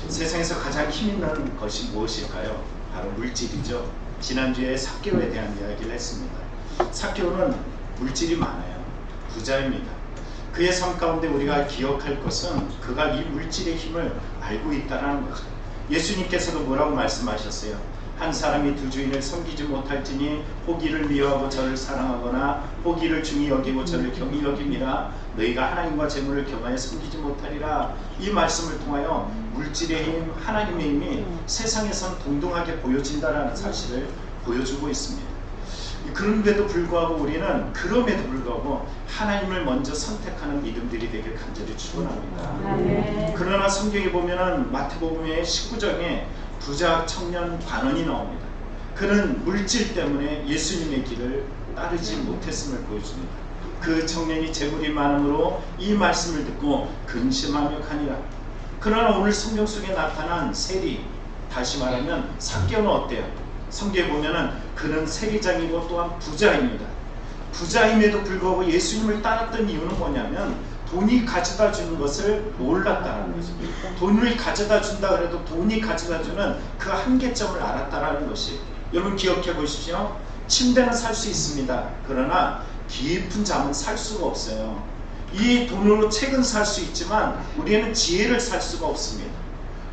세상에서 가장 힘 있는 것이 무엇일까요? 바로 물질이죠. 지난주에 삭개오에 대한 이야기를 했습니다. 삭개오는 물질이 많아요. 부자입니다. 그의 삶 가운데 우리가 기억할 것은 그가 이 물질의 힘을 알고 있다는 거죠. 예수님께서도 뭐라고 말씀하셨어요? 한 사람이 두 주인을 섬기지 못할지니 호기를 미워하고 저를 사랑하거나 호기를 중히 여기고 저를 경히 여김이라 너희가 하나님과 재물을 겸하여 섬기지 못하리라. 이 말씀을 통하여 물질의 힘, 하나님의 힘이 세상에선 동등하게 보여진다는 사실을 보여주고 있습니다. 그런데도 불구하고 우리는 그럼에도 불구하고 하나님을 먼저 선택하는 믿음들이 되길 간절히 축원합니다. 그러나 성경에 보면은 마태복음의 19장에 부자 청년 관원이 나옵니다. 그는 물질 때문에 예수님의 길을 따르지 못했음을 보여줍니다. 그 청년이 재물이 많음으로 이 말씀을 듣고 근심하며 가니라. 그러나 오늘 성경 속에 나타난 세리, 다시 말하면 삭개오는 어때요? 성경에 보면은 그는 세리장이고 또한 부자입니다. 부자임에도 불구하고 예수님을 따랐던 이유는 뭐냐면 돈이 가져다 주는 것을 몰랐다는 거죠. 돈을 가져다 준다 그래도 돈이 가져다 주는 그 한계점을 알았다는 것이, 여러분 기억해 보십시오. 침대는 살 수 있습니다. 그러나 깊은 잠은 살 수가 없어요. 이 돈으로 책은 살 수 있지만 우리는 지혜를 살 수가 없습니다.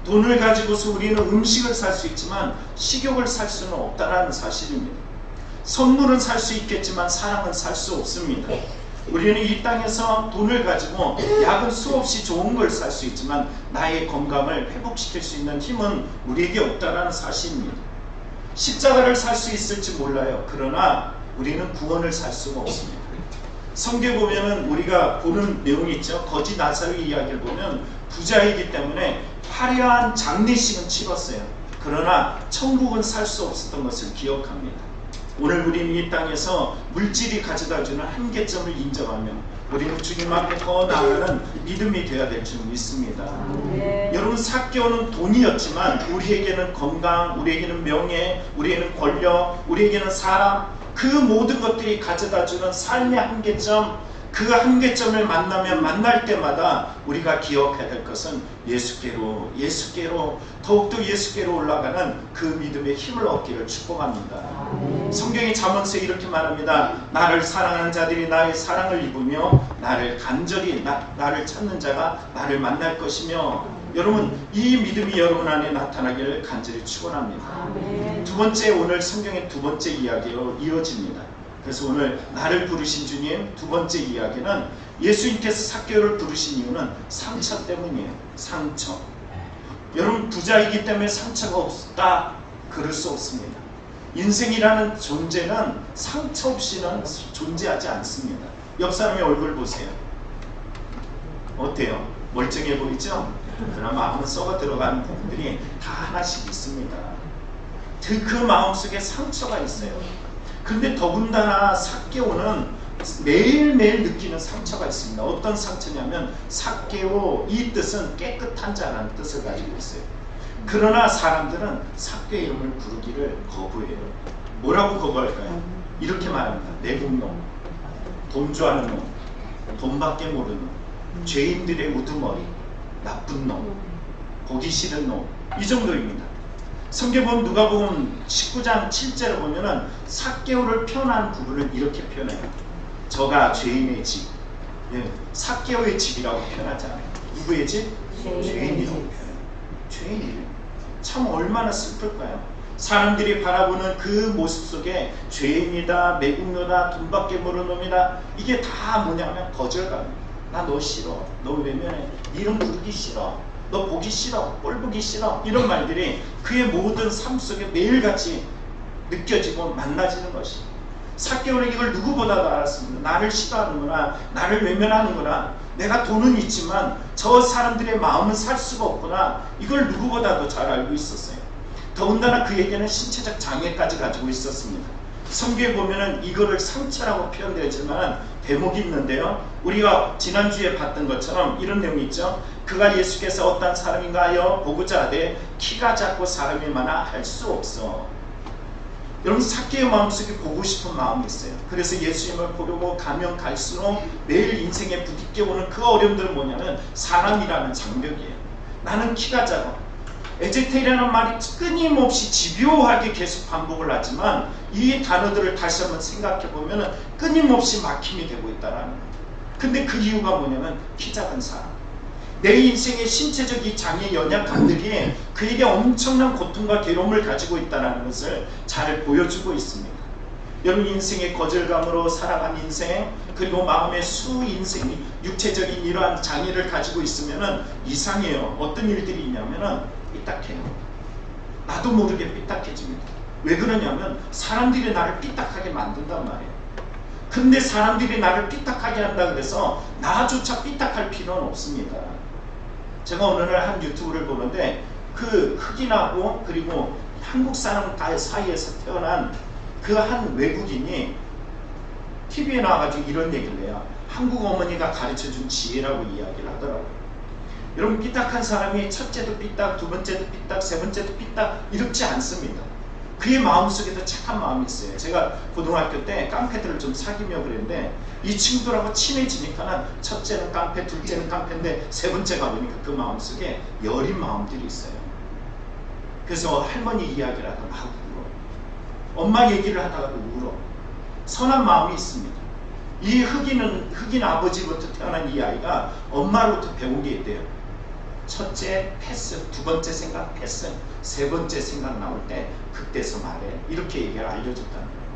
돈을 가지고서 우리는 음식을 살 수 있지만 식욕을 살 수는 없다는 사실입니다. 선물은 살 수 있겠지만 사랑은 살 수 없습니다. 우리는 이 땅에서 돈을 가지고 약은 수없이 좋은 걸 살 수 있지만 나의 건강을 회복시킬 수 있는 힘은 우리에게 없다는 사실입니다. 십자가를 살 수 있을지 몰라요. 그러나 우리는 구원을 살 수가 없습니다. 성경에 보면은 우리가 보는 내용이 있죠. 거지 나사로 이야기를 보면 부자이기 때문에 화려한 장례식은 치렀어요. 그러나 천국은 살 수 없었던 것을 기억합니다. 오늘 우리는 이 땅에서 물질이 가져다주는 한계점을 인정하며 우리는 주님 앞에 더 나아가는 믿음이 되어야 될 줄 믿습니다. 여러분 삭개오는 돈이었지만 우리에게는 건강, 우리에게는 명예, 우리에게는 권력, 우리에게는 사람, 그 모든 것들이 가져다주는 삶의 한계점, 그 한계점을 만날 때마다 우리가 기억해야 될 것은 예수께로 더욱더 예수께로 올라가는 그 믿음의 힘을 얻기를 축복합니다. 성경이 잠언서에 이렇게 말합니다. 나를 사랑하는 자들이 나의 사랑을 입으며 나를 간절히 나를 찾는 자가 나를 만날 것이며, 여러분 이 믿음이 여러분 안에 나타나기를 간절히 축원합니다. 두 번째, 오늘 성경의 두 번째 이야기로 이어집니다. 그래서 오늘 나를 부르신 주님 두 번째 이야기는 예수님께서 삭개오를 부르신 이유는 상처 때문이에요. 상처. 여러분 부자이기 때문에 상처가 없다, 그럴 수 없습니다. 인생이라는 존재는 상처 없이는 존재하지 않습니다. 옆 사람의 얼굴 보세요. 어때요? 멀쩡해 보이죠? 그러나 마음은 썩어 들어가는 부분들이 다 하나씩 있습니다. 그 마음속에 상처가 있어요. 근데 더군다나 삭개오는 매일매일 느끼는 상처가 있습니다. 어떤 상처냐면 삭개오, 이 뜻은 깨끗한 자라는 뜻을 가지고 있어요. 그러나 사람들은 삭개오의 이름을 부르기를 거부해요. 뭐라고 거부할까요? 이렇게 말합니다. 내국놈, 돈 좋아하는 놈, 돈밖에 모르는 놈, 죄인들의 우두머리, 나쁜 놈, 보기 싫은 놈, 이 정도입니다. 성경 보면 누가복음 19장 7절을 보면은 삭개오를 표현한 부분을 이렇게 표현해요. 저가 죄인의 집, 삭개오의 집이라고 표현하지 않아요. 누구의 집? 죄인이라고 표현해요. 죄인이에요. 참 얼마나 슬플까요? 사람들이 바라보는 그 모습 속에 죄인이다, 매국노다, 돈밖에 모르는 놈이다, 이게 다 뭐냐면 거절감이에요. 나 너 싫어, 너 외면해, 이름 부르기 싫어, 너 보기 싫어, 꼴 보기 싫어, 이런 말들이 그의 모든 삶 속에 매일같이 느껴지고 만나지는 것이, 삭개오는 이걸 누구보다도 알았습니다. 나를 싫어하는구나, 나를 외면하는구나, 내가 돈은 있지만 저 사람들의 마음은 살 수가 없구나, 이걸 누구보다도 잘 알고 있었어요. 더군다나 그에게는 신체적 장애까지 가지고 있었습니다. 성경에 보면은 이거를 상처라고 표현되지만 대목이 있는데요. 우리가 지난주에 봤던 것처럼 이런 내용이 있죠. 그가 예수께서 어떤 사람인가 하여 보고자 하되 키가 작고 사람이 많아 할 수 없어. 여러분 삭개오의 마음속에 보고 싶은 마음이 있어요. 그래서 예수님을 보려고 가면 갈수록 매일 인생에 부딪혀 오는 그 어려움들은 뭐냐면 사람이라는 장벽이에요. 나는 키가 작아. 에제텔이라는 말이 끊임없이 집요하게 계속 반복을 하지만 이 단어들을 다시 한번 생각해 보면 끊임없이 막힘이 되고 있다라는 거예요. 근데 그 이유가 뭐냐면 키 작은 사람, 내 인생의 신체적 이 장애 연약함들이 그에게 엄청난 고통과 괴로움을 가지고 있다는 것을 잘 보여주고 있습니다. 여러분, 인생의 거절감으로 살아간 인생, 그리고 마음의 수인생이 육체적인 이러한 장애를 가지고 있으면 이상해요. 어떤 일들이 있냐면 삐딱해요. 나도 모르게 삐딱해집니다. 왜 그러냐면 사람들이 나를 삐딱하게 만든단 말이에요. 근데 사람들이 나를 삐딱하게 한다 그래서 나조차 삐딱할 필요는 없습니다. 제가 어느 날 한 유튜브를 보는데 그 흑인하고 그리고 한국 사람 사이에서 태어난 그 한 외국인이 TV에 나와가지고 이런 얘기를 해요. 한국 어머니가 가르쳐준 지혜라고 이야기를 하더라고요. 여러분, 삐딱한 사람이 첫째도 삐딱, 두 번째도 삐딱, 세 번째도 삐딱 이렇지 않습니다. 그의 마음속에도 착한 마음이 있어요. 제가 고등학교 때 깡패들을 좀 사귀며 그랬는데 이 친구들하고 친해지니까 첫째는 깡패, 둘째는 깡패인데 세 번째 가보니까 그 마음속에 여린 마음들이 있어요. 그래서 할머니 이야기를 하다가 막 울어. 엄마 얘기를 하다가도 울어. 선한 마음이 있습니다. 이 흑인 아버지부터 태어난 이 아이가 엄마로부터 배운 게 있대요. 첫째 패스, 두 번째 생각 패스, 세 번째 생각 나올 때 그때서 말해. 이렇게 얘기를 알려줬다는 거예요.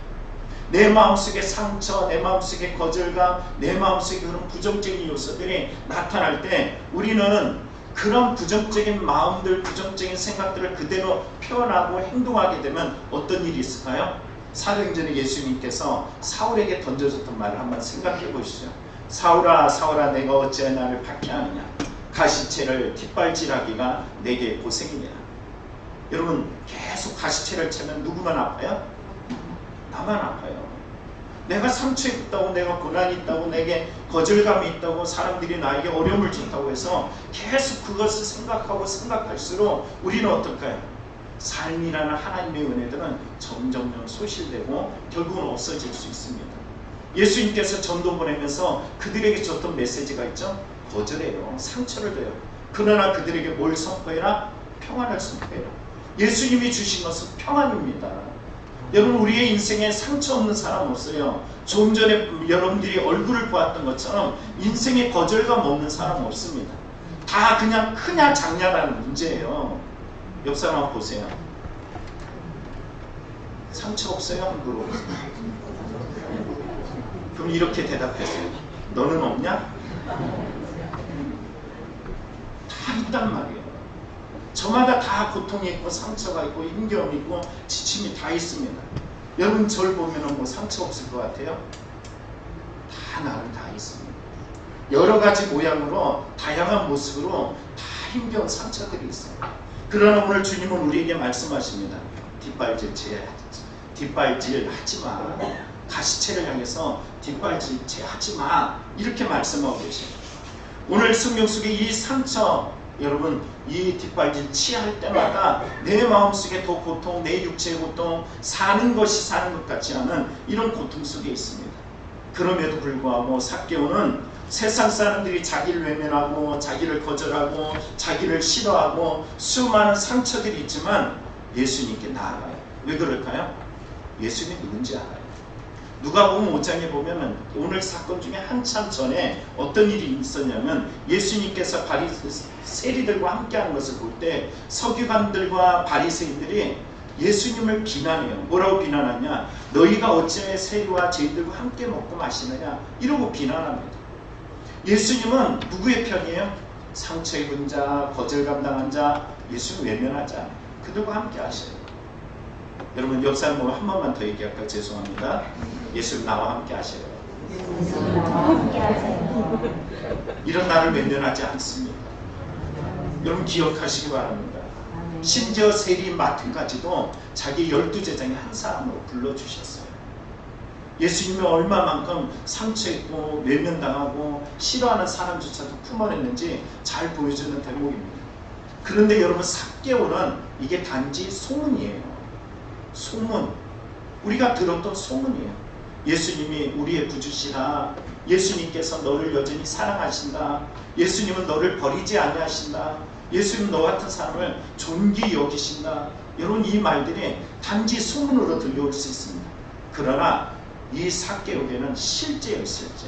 내 마음속에 상처, 내 마음속에 거절감, 내 마음속에 그런 부정적인 요소들이 나타날 때 우리는 그런 부정적인 마음들, 부정적인 생각들을 그대로 표현하고 행동하게 되면 어떤 일이 있을까요? 사도행전에 예수님께서 사울에게 던져줬던 말을 한번 생각해 보시죠. 사울아, 사울아, 내가 어찌하여 나를 박해하느냐? 가시채를 뒷발질하기가 내게 고생이냐. 여러분, 계속 가시채를 채면 누구만 아파요? 나만 아파요. 내가 상처에 있다고, 내가 고난이 있다고, 내게 거절감이 있다고, 사람들이 나에게 어려움을 줬다고 해서 계속 그것을 생각할수록 우리는 어떨까요? 삶이라는 하나님의 은혜들은 점점 소실되고 결국은 없어질 수 있습니다. 예수님께서 전도 보내면서 그들에게 줬던 메시지가 있죠. 거절해요. 상처를 줘요. 그러나 그들에게 뭘 선포해라? 평안을 선포해라. 예수님이 주신 것은 평안입니다. 여러분, 우리의 인생에 상처 없는 사람 없어요. 조금 전에 여러분들이 얼굴을 보았던 것처럼 인생에 거절감 없는 사람 없습니다. 다 그냥 크냐 작냐라는 문제예요. 옆 사람 한번 보세요. 상처 없어요? 함부로. 그럼 이렇게 대답하세요. 너는 없냐? 다 있단 말이에요. 저마다 다 고통이 있고 상처가 있고 힘겨움이 있고 지침이 다 있습니다. 여러분, 저를 보면 뭐 상처 없을 것 같아요? 다 나는 다 있습니다. 여러 가지 모양으로 다양한 모습으로 다 힘겨운 상처들이 있어요. 그러나 오늘 주님은 우리에게 말씀하십니다. 뒷발질 하지 마. 가시채를 향해서 뒷발질 하지 마. 이렇게 말씀하고 계십니다. 오늘 성경 속에 이 상처, 여러분, 이 뒷발질 치할 때마다 내 마음속에 더 고통, 내 육체의 고통, 사는 것이 사는 것 같지 않은 이런 고통 속에 있습니다. 그럼에도 불구하고 삭개오는 세상 사람들이 자기를 외면하고 자기를 거절하고 자기를 싫어하고 수많은 상처들이 있지만 예수님께 나아가요. 왜 그럴까요? 예수님이 누군지 알아요. 누가복음 5장에 보면 오늘 사건 중에 한참 전에 어떤 일이 있었냐면 예수님께서 세리들과 함께하는 것을 볼 때 서기관들과 바리새인들이 예수님을 비난해요. 뭐라고 비난하냐? 너희가 어찌하여 세리와 죄인들과 함께 먹고 마시느냐? 이러고 비난합니다. 예수님은 누구의 편이에요? 상처 입은 자, 거절감 당한 자, 예수님 외면하지 않아요. 그들과 함께 하셔요. 여러분, 옆 사람 보면 한 번만 더 얘기할까요? 죄송합니다. 예수님 나와 함께 하셔요. 이런 나를 외면하지 않습니다. 여러분, 기억하시기 바랍니다. 심지어 세리 마틴까지도 자기 12제자의 한 사람으로 불러주셨어요. 예수님이 얼마만큼 상처있고 외면당하고 싫어하는 사람조차도 품어냈는지 잘 보여주는 대목입니다. 그런데 여러분, 삭개오는 이게 단지 소문이에요. 소문. 우리가 들었던 소문이에요. 예수님이 우리의 구주시라. 예수님께서 너를 여전히 사랑하신다. 예수님은 너를 버리지 아니하신다. 예수님은 너 같은 사람을 존귀 여기신다. 여러분, 이 말들이 단지 소문으로 들려올 수 있습니다. 그러나 이 삭개오에는 실제예요, 실제.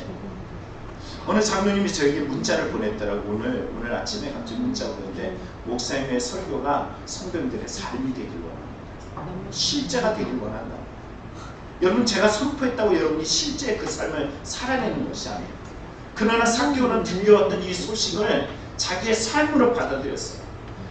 어느 장로님이 저에게 문자를 보냈더라고. 오늘 아침에 갑자기 문자가 오는데, 목사님의 설교가 성도님들의 삶이 되길 원합니다. 실제가 되길 원한다. 여러분, 제가 선포했다고 여러분이 실제 그 삶을 살아내는 것이 아니에요. 그러나 삭개오는 들려왔던 이 소식을 자기의 삶으로 받아들였어요.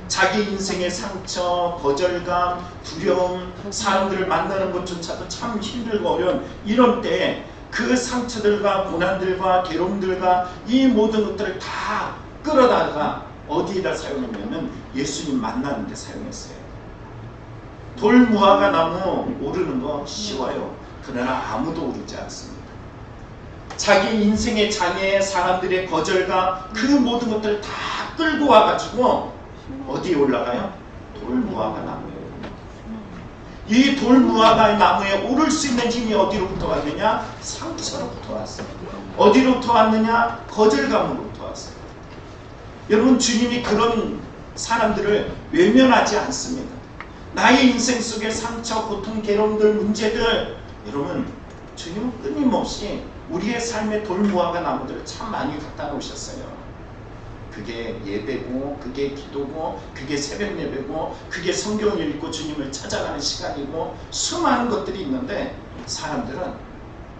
자기 인생의 상처, 거절감, 두려움, 사람들을 만나는 것조차도 참 힘들고 어려운 이런 때에 그 상처들과 고난들과 괴로움들과 이 모든 것들을 다 끌어다가 어디에다 사용했냐면 예수님 만나는 데 사용했어요. 돌무화과 나무 오르는 거 쉬워요. 그러나 아무도 오르지 않습니다. 자기 인생의 장애, 사람들의 거절과 그 모든 것들을 다 끌고 와가지고 어디에 올라가요? 돌무화과 나무에 오릅니다. 이 돌무화과 나무에 오를 수 있는 힘이 어디로부터 왔느냐? 상처로부터 왔어요. 어디로부터 왔느냐? 거절감으로부터 왔어요. 여러분, 주님이 그런 사람들을 외면하지 않습니다. 나의 인생 속의 상처, 고통, 괴로움들, 문제들, 여러분, 주님은 끊임없이 우리의 삶의 돌무화과 나무들을 참 많이 갖다 놓으셨어요. 그게 예배고, 그게 기도고, 그게 새벽 예배고, 그게 성경을 읽고 주님을 찾아가는 시간이고, 수많은 것들이 있는데 사람들은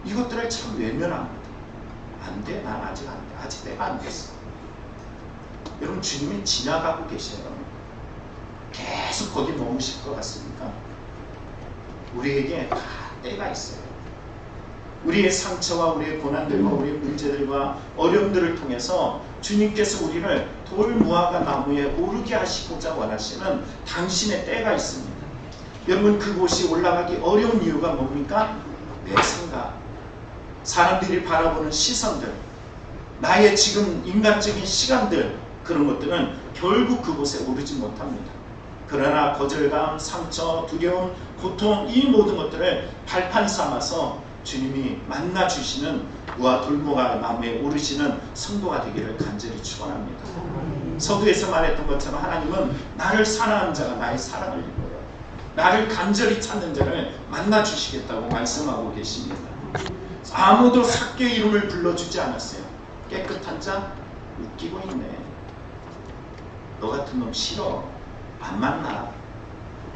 이것들을 참 외면합니다. 안 돼, 난 아직 안 돼, 아직 내가 안 됐어. 여러분, 주님이 지나가고 계셔요. 계속 거기 머무실 것 같습니까? 우리에게 다 때가 있어요. 우리의 상처와 우리의 고난들과 우리의 문제들과 어려움들을 통해서 주님께서 우리를 돌무화과 나무에 오르게 하시고자 원하시는 당신의 때가 있습니다. 여러분, 그곳이 올라가기 어려운 이유가 뭡니까? 내 생각, 사람들이 바라보는 시선들, 나의 지금 인간적인 시간들, 그런 것들은 결국 그곳에 오르지 못합니다. 그러나 거절감, 상처, 두려움, 고통, 이 모든 것들을 발판 삼아서 주님이 만나주시는 무화 돌무화과 나무에 오르시는 성도가 되기를 간절히 축원합니다. 서두에서 말했던 것처럼 하나님은 나를 사랑하는 자가 나의 사랑을 입어요. 나를 간절히 찾는 자를 만나주시겠다고 말씀하고 계십니다. 아무도 삭개의 이름을 불러주지 않았어요. 깨끗한 자? 웃기고 있네. 너 같은 놈 싫어. 안 만나.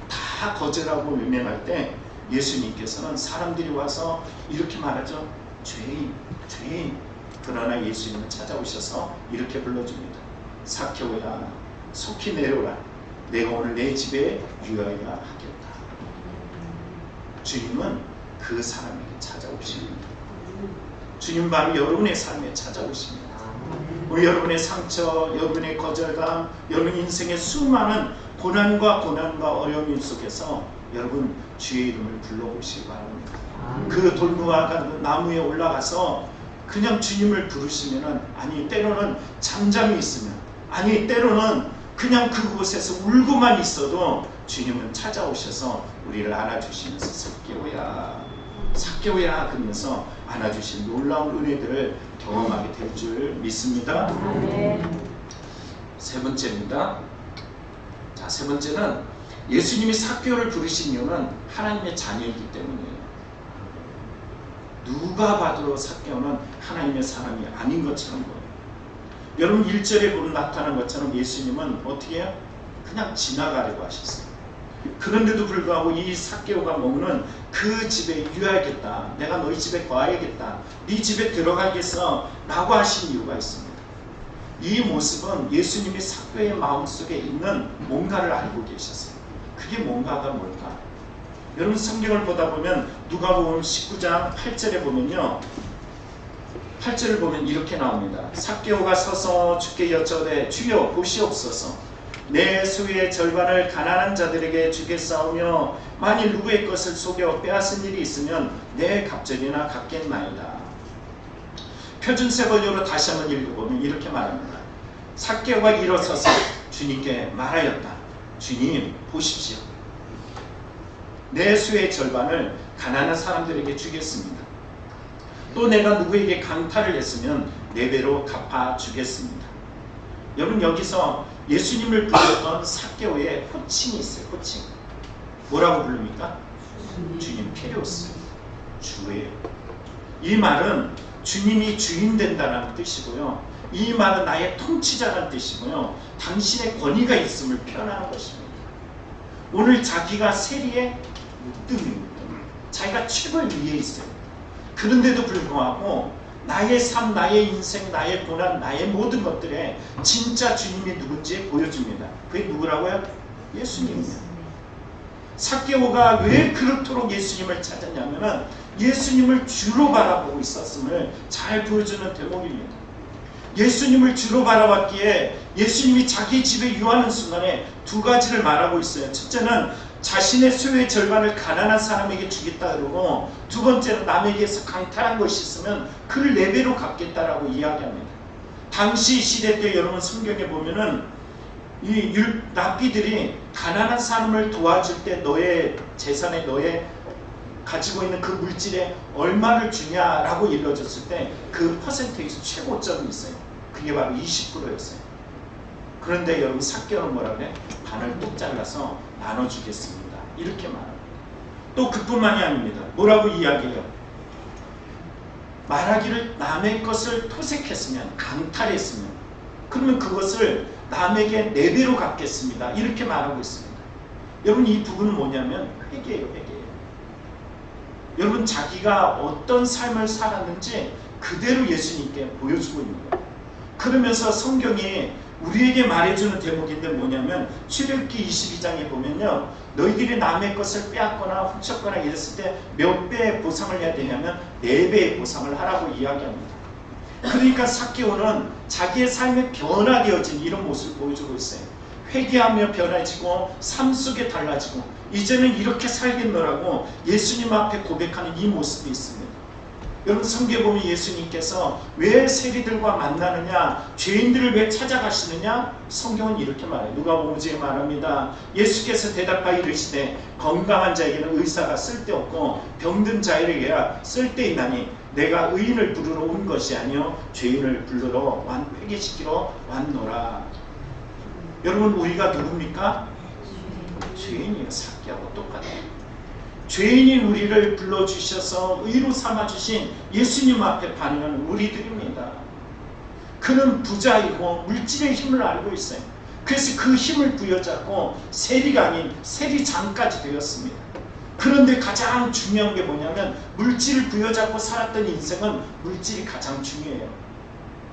다 거절하고 외면할 때 예수님께서는 사람들이 와서 이렇게 말하죠. 죄인, 죄인. 그러나 예수님은 찾아오셔서 이렇게 불러줍니다. 삭개오야, 속히 내려오라. 내가 오늘 내 집에 유하여 하겠다. 주님은 그 사람에게 찾아오십니다. 주님 바로 여러분의 삶에 찾아오십니다. 우리 여러분의 상처, 여러분의 거절감, 여러분 인생의 수많은 고난과 어려움 속에서 여러분 주의 이름을 불러보시기 바랍니다. 그 돌무화과 나무에 올라가서 그냥 주님을 부르시면은, 아니 때로는 잠잠히 있으면, 아니 때로는 그냥 그곳에서 울고만 있어도 주님은 찾아오셔서 우리를 안아주시면서 삭개오야, 삭개오야 그러면서 안아주신 놀라운 은혜들을 경험하게 될 줄 믿습니다. 세 번째입니다. 자, 세 번째는 예수님이 삭개오를 부르신 이유는 하나님의 자녀이기 때문이에요. 누가 봐도 삭개오는 하나님의 사람이 아닌 것처럼 보여요. 여러분 1절에 보면 나타난 것처럼 예수님은 어떻게 해요? 그냥 지나가려고 하셨어요. 그런데도 불구하고 이 삭개오가 머무는 그 집에 유하겠다, 내가 너희 집에 거하겠다, 네 집에 들어가겠어 라고 하신 이유가 있습니다. 이 모습은 예수님이 삭개오의 마음속에 있는 뭔가를 알고 계셨어요. 그게 뭔가가 뭘까? 여러분 성경을 보다 보면 누가복음 19장 8절에 보면요, 8절을 보면 이렇게 나옵니다. 삭개오가 서서 주께 여쭤되 주여 보시옵소서, 내 소유의 절반을 가난한 자들에게 주겠사오며 만일 누구의 것을 속여 빼앗은 일이 있으면 내 갑절이나 갚겠나이다. 표준세 번역으로 다시 한번 읽어보면 이렇게 말합니다. 삭개오가 일어서서 주님께 말하였다. 주님 보십시오. 내 수의 절반을 가난한 사람들에게 주겠습니다. 또 내가 누구에게 강탈을 했으면 4배로 갚아주겠습니다. 여러분, 여기서 예수님을 불렀던 삭개오의 호칭이 있어요. 호칭. 뭐라고 부릅니까? 주님. 페리오스. 주예요. 이 말은 주님이 주인 된다는 뜻이고요. 이 말은 나의 통치자라는 뜻이고요. 당신의 권위가 있음을 표현하는 것입니다. 오늘 자기가 세리의 으뜸입니다. 자기가 최고의 위에 있어요. 그런데도 불구하고 나의 삶, 나의 인생, 나의 고난, 나의 모든 것들에 진짜 주님이 누군지 보여줍니다. 그게 누구라고요? 예수님이에요. 삭개오가 왜 그렇도록 예수님을 찾았냐면 예수님을 주로 바라보고 있었음을 잘 보여주는 대목입니다. 예수님을 주로 바라봤기에 예수님이 자기 집에 유하는 순간에 2가지를 말하고 있어요. 첫째는 자신의 소유의 절반을 가난한 사람에게 주겠다 그러고, 2번째는 남에게서 강탈한 것이 있으면 그를 4배로 갚겠다라고 이야기합니다. 당시 시대 때 여러분 성경에 보면은 이 랍비들이 가난한 사람을 도와줄 때 너의 재산에, 너의 가지고 있는 그 물질에 얼마를 주냐라고 일러줬을 때 그 퍼센테이지 최고점이 있어요. 그게 바로 20%였어요. 그런데 여러분 삭개오는 뭐라고 해? 반을 뚝 잘라서 나눠주겠습니다. 이렇게 말합니다. 또 그뿐만이 아닙니다. 뭐라고 이야기해요? 말하기를 남의 것을 토색했으면, 강탈했으면, 그러면 그것을 남에게 4배로 갚겠습니다. 이렇게 말하고 있습니다. 여러분, 이 부분은 뭐냐면 회개예요. 회개예요. 여러분, 자기가 어떤 삶을 살았는지 그대로 예수님께 보여주고 있는 거예요. 그러면서 성경이 우리에게 말해주는 대목인데 뭐냐면 출애굽기 22장에 보면요, 너희들이 남의 것을 빼앗거나 훔쳤거나 이랬을 때 몇 배의 보상을 해야 되냐면 4배의 보상을 하라고 이야기합니다. 그러니까 삭개오는 자기의 삶에 변화되어진 이런 모습을 보여주고 있어요. 회개하며 변화지고 삶 속에 달라지고 이제는 이렇게 살겠노라고 예수님 앞에 고백하는 이 모습이 있습니다. 여러분, 성경에 보면 예수님께서 왜 세리들과 만나느냐, 죄인들을 왜 찾아가시느냐, 성경은 이렇게 말해요. 누가복음 5장에 말합니다. 예수께서 대답하여 이르시되 건강한 자에게는 의사가 쓸데없고 병든 자에게야 쓸데있나니 내가 의인을 부르러 온 것이 아니요 죄인을 부르러 회개시키러 왔노라. 여러분, 우리가 누굽니까? 죄인이에요. 삭개하고 똑같아요. 죄인인 우리를 불러주셔서 의로 삼아주신 예수님 앞에 반응하는 우리들입니다. 그는 부자이고 물질의 힘을 알고 있어요. 그래서 그 힘을 부여잡고 세리가 아닌 세리장까지 되었습니다. 그런데 가장 중요한 게 뭐냐면 물질을 부여잡고 살았던 인생은 물질이 가장 중요해요.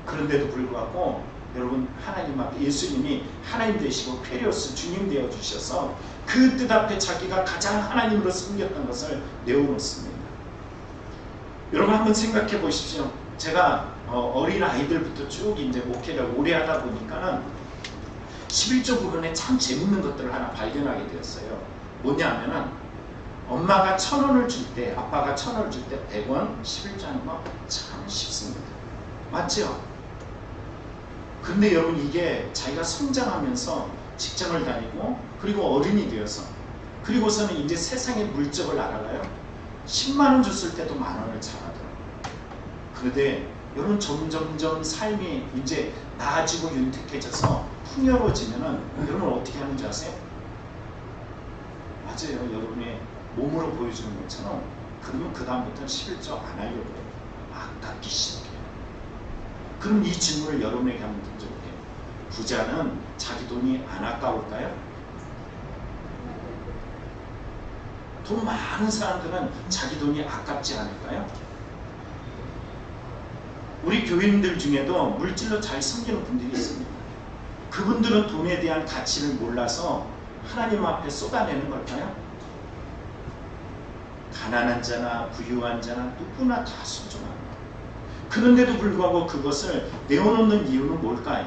그런데도 불구하고 여러분, 하나님 앞에 예수님이 하나님 되시고 페리오스 주님 되어주셔서 그 뜻 앞에 자기가 가장 하나님으로 섬겼던 것을 내어놓습니다. 여러분, 한번 생각해 보십시오. 제가 어린 아이들부터 쭉 이제 목회를 오래 하다 보니까는 11조 부분에 참 재밌는 것들을 하나 발견하게 되었어요. 뭐냐면은 엄마가 1,000원을 줄 때, 아빠가 1,000원을 줄 때 100원, 11조 하는 거 참 쉽습니다. 맞죠? 근데 여러분, 이게 자기가 성장하면서 직장을 다니고 그리고 어른이 되어서 그리고서는 이제 세상의 물적을 알아가요. 10만원 줬을 때도 만원을 잘하더라고요. 그런데 여러분, 점점점 삶이 이제 나아지고 윤택해져서 풍요로워지면은 여러분 어떻게 하는지 아세요? 맞아요. 여러분의 몸으로 보여주는 것처럼 그러면 그 다음부터는 11조 안 하려고 해요. 아깝기 시작해요. 그럼 이 질문을 여러분에게 한번 던져볼게요. 부자는 자기 돈이 안 아까울까요? 돈 많은 사람들은 자기 돈이 아깝지 않을까요? 우리 교인들 중에도 물질로 잘 섬기는 분들이 있습니다. 그분들은 돈에 대한 가치를 몰라서 하나님 앞에 쏟아내는 걸까요? 가난한 자나 부유한 자나 누구나 다 소중합니다. 그런데도 불구하고 그것을 내어놓는 이유는 뭘까요?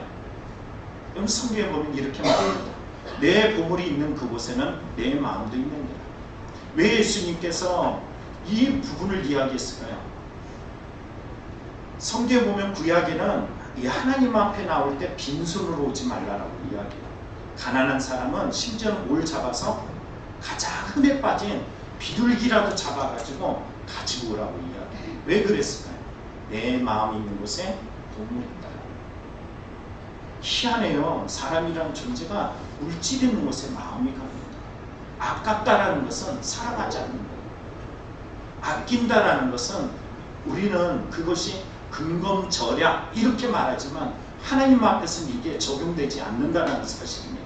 여러분, 성경에 보면 이렇게 말합니다. 내 보물이 있는 그곳에는 내 마음도 있느니라. 왜 예수님께서 이 부분을 이야기했을까요? 성경에 보면 구약에는 이 하나님 앞에 나올 때 빈손으로 오지 말라라고 이야기해요. 가난한 사람은 심지어는 뭘 잡아서 가장 흠에 빠진 비둘기라도 잡아가지고 가지고 오라고 이야기해요. 왜 그랬을까요? 내 마음이 있는 곳에 동물이 있다. 희한해요. 사람이라는 존재가 물질이 있는 곳에 마음이 갑니다. 아깝다라는 것은 사랑하지 않는 거예요. 아낀다라는 것은 우리는 그것이 근검절약 이렇게 말하지만 하나님 앞에서는 이게 적용되지 않는다는 사실입니다.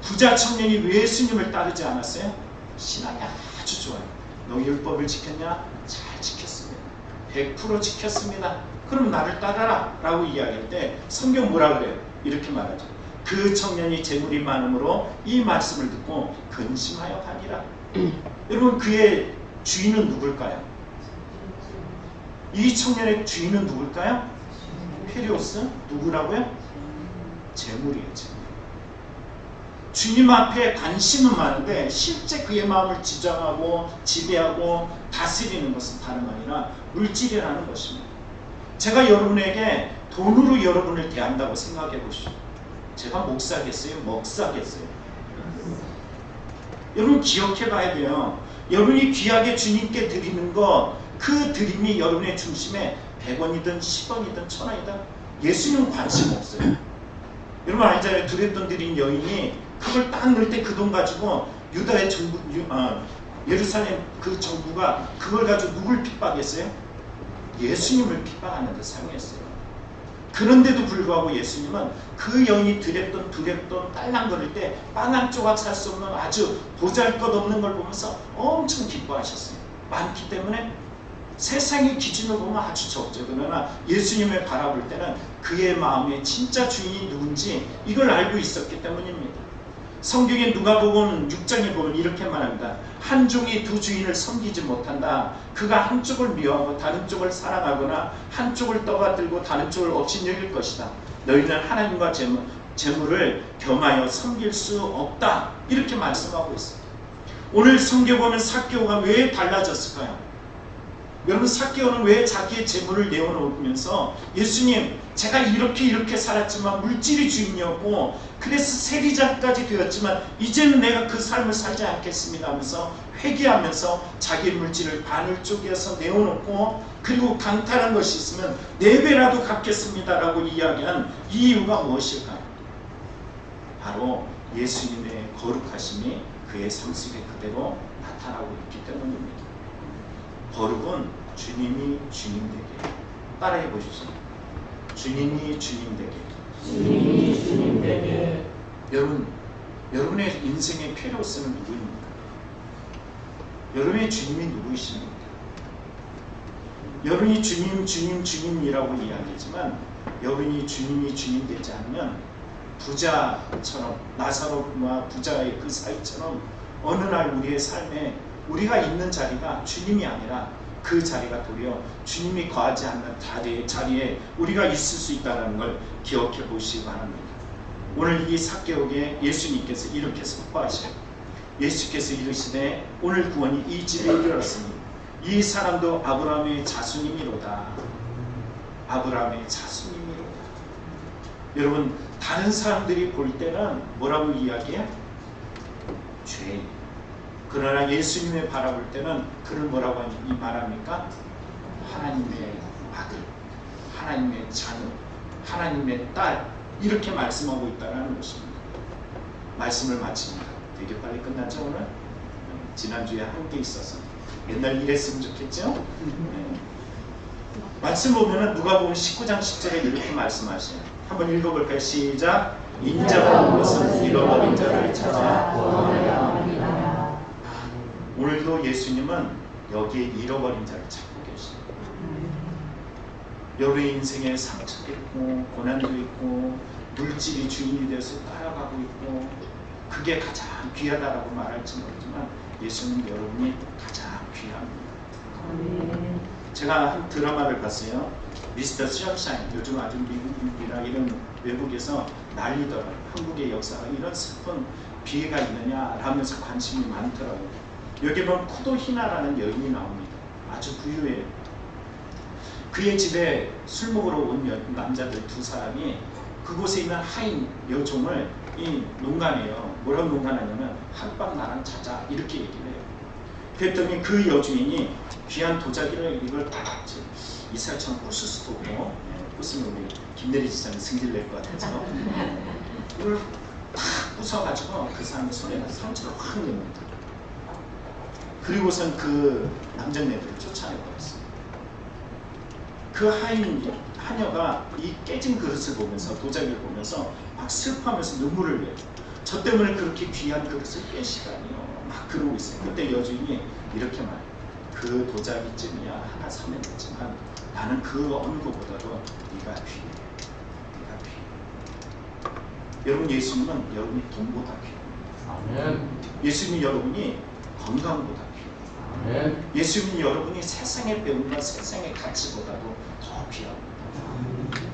부자 청년이 왜 예수님을 따르지 않았어요? 신앙이 아주 좋아요. 너 율법을 지켰냐? 잘 지켰습니다. 100% 지켰습니다. 그럼 나를 따라라 라고 이야기할 때 성경 뭐라 그래요? 이렇게 말하죠. 그 청년이 재물이 많음으로 이 말씀을 듣고 근심하여 가니라. 여러분, 그의 주인은 누굴까요? 이 청년의 주인은 누굴까요? 페리오스? 누구라고요? 재물이에요. 재물. 주님 앞에 관심은 많은데 실제 그의 마음을 지정하고 지배하고 다스리는 것은 다름 아니라 물질이라는 것입니다. 제가 여러분에게 돈으로 여러분을 대한다고 생각해 보시죠. 제가 목사겠어요? 먹사겠어요? 여러분 기억해 봐야 돼요. 여러분이 귀하게 주님께 드리는 것, 그 드림이 여러분의 중심에 100원이든 10원이든 1000원이든 예수님은 관심 없어요. 여러분 알잖아요. 두레돈 드린 여인이 그걸 딱 넣을 때 그 돈 가지고 유다의 정부, 예루살렘 그 정부가 그걸 가지고 누굴 핍박했어요? 예수님을 핍박하는 데 사용했어요. 그런데도 불구하고 예수님은 그 여인이 두레돈 딸랑 거릴 때 빵 한 조각 살 수 없는 아주 보잘것없는 걸 보면서 엄청 기뻐하셨어요. 많기 때문에 세상의 기준으로 보면 아주 적죠. 그러나 예수님을 바라볼 때는 그의 마음의 진짜 주인이 누군지 이걸 알고 있었기 때문입니다. 성경에 누가복음 6장에 보면 이렇게 말합니다. 한 종이 두 주인을 섬기지 못한다. 그가 한쪽을 미워하고 다른 쪽을 사랑하거나 한쪽을 떠받들고 다른 쪽을 업신여길 것이다. 너희는 하나님과 재물을 겸하여 섬길 수 없다. 이렇게 말씀하고 있어요. 오늘 성경 보면 삭개오가 왜 달라졌을까요? 여러분 삭개오는 왜 자기의 재물을 내어놓으면서 예수님 제가 이렇게 살았지만 물질이 주인이었고 그래서 세리자까지 되었지만 이제는 내가 그 삶을 살지 않겠습니다 하면서 회개하면서 자기의 물질을 반을 쪼개서 내어놓고 그리고 강탈한 것이 있으면 4배라도 갚겠습니다 라고 이야기한 이 이유가 무엇일까요? 바로 예수님의 거룩하심이 그의 삶 속에 그대로 나타나고 있기 때문입니다. 거룩은 주님이 주님 되게. 따라해 보십시오. 주님이 주님 되게. 주님이 주님 되게. 여러분의 인생의 페리오스는 누구입니까? 여러분의 주님이 누구이십니까? 여러분이 주님이라고 이야기하지만 여러분이 주님이 주님 되지 않으면 부자처럼 나사로와 부자의 그 사이처럼 어느 날 우리의 삶에 우리가 있는 자리가 주님이 아니라 그 자리가 도리어 주님이 거하지 않는 자리에 우리가 있을 수 있다는 걸 기억해 보시기 바랍니다. 오늘 이 삭개오에게 예수님께서 이렇게 선포하셔요. 예수께서 이르시되 오늘 구원이 이 집에 이르렀으니 이 사람도 아브라함의 자손이미로다. 아브라함의 자손이미로다. 여러분 다른 사람들이 볼 때는 뭐라고 이야기해? 죄인. 그러나 예수님을 바라볼 때는 그를 뭐라고 말합니까? 하나님의 아들, 하나님의 자녀, 하나님의 딸 이렇게 말씀하고 있다는 것입니다. 말씀을 마칩니다. 되게 빨리 끝났죠 오늘? 지난주에 함께 있어서 옛날 이랬으면 좋겠죠? 네. 말씀 보면은 누가복음 19장 10절에 이렇게 말씀하셔요. 한번 읽어볼까요? 시작. 인자가 것은 잃어버린 자를 찾아 구원하려 합니다. 오늘도 예수님은 여기에 잃어버린 자를 찾고 계십니다. 여러분의 인생에 상처도 있고 고난도 있고 물질이 주인이 되어서 따라가고 있고 그게 가장 귀하다라고 말할지 모르지만 예수는 여러분이 가장 귀합니다. 제가 한 드라마를 봤어요. 미스터 션샤인. 요즘 아주 미국이나 이런 외국에서 난리더라고요. 한국의 역사가 이런 슬픈 비애가 있느냐 라면서 관심이 많더라고요. 여기 보면 쿠도히나라는 여인이 나옵니다. 아주 부유해요. 그의 집에 술 먹으러 온 남자들 2사람이 그곳에 있는 하인 여종을 이 농간해요. 뭐라고 농간하냐면 한밤 나랑 자자 이렇게 얘기를 해요. 그랬더니 그 여주인이 귀한 도자기를 이걸 딱 이사야처럼 부술 수도 없고, 부수면 우리 김대리 지사님 승질 낼 것 같아서 이걸 탁 부숴가지고 그 사람의 손에다 상처를 확 냅니다. 그리고선 그 남정네들을 쫓아내버렸어요. 그 하녀가 이 깨진 그릇을 보면서, 도자기를 보면서 막 슬퍼하면서 눈물을 내요. 저 때문에 그렇게 귀한 그릇을 뺄 시간이요. 막 그러고 있어요. 그때 여주인이 이렇게 말해요. 그 도자기쯤이야 하나 사면 되지만 나는 그 어느 것보다도 네가 귀해. 네가 귀해. 여러분, 예수님은 여러분이 돈보다 귀해요. 아멘. 예수님이 여러분이 건강보다 귀해요. 아멘. 예수님이 여러분이 세상의 배움과 세상의 가치보다도 더 귀합니다.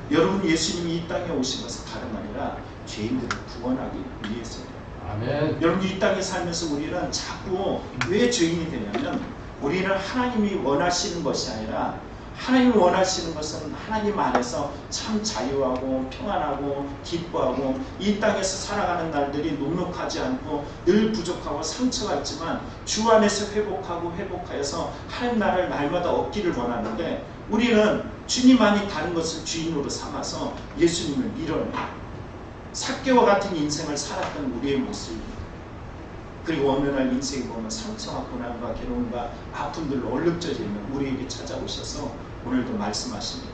여러분, 예수님이 이 땅에 오신 것은 다름 아니라 죄인들을 구원하기 위해서예요. 아멘. 여러분, 이 땅에 살면서 우리는 자꾸 왜 죄인이 되냐면, 우리는 하나님이 원하시는 것이 아니라, 하나님이 원하시는 것은 하나님 안에서 참 자유하고 평안하고 기뻐하고 이 땅에서 살아가는 날들이 녹록하지 않고 늘 부족하고 상처가 있지만 주 안에서 회복하여서 하나님 나라를 날마다 얻기를 원하는데, 우리는 주님만이 다른 것을 주인으로 삼아서 예수님을 밀어내요. 삭개와 같은 인생을 살았던 우리의 모습입니다. 그리고 어느 날 인생에 보면 상처와 고난과 괴로움과 아픔들로 얼룩져져 있는 우리에게 찾아오셔서 오늘도 말씀하십니다.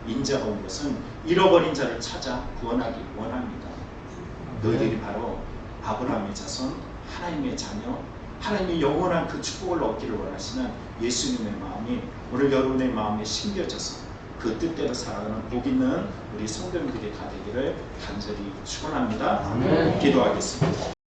인자가 온 것은 잃어버린 자를 찾아 구원하기 원합니다. 너희들이 바로 아브라함의 자손, 하나님의 자녀, 하나님이 영원한 그 축복을 얻기를 원하시는 예수님의 마음이 오늘 여러분의 마음에 심겨져서 그 뜻대로 살아가는 복 있는 우리 성도님들이 다 되기를 간절히 축원합니다. 아멘. 기도하겠습니다.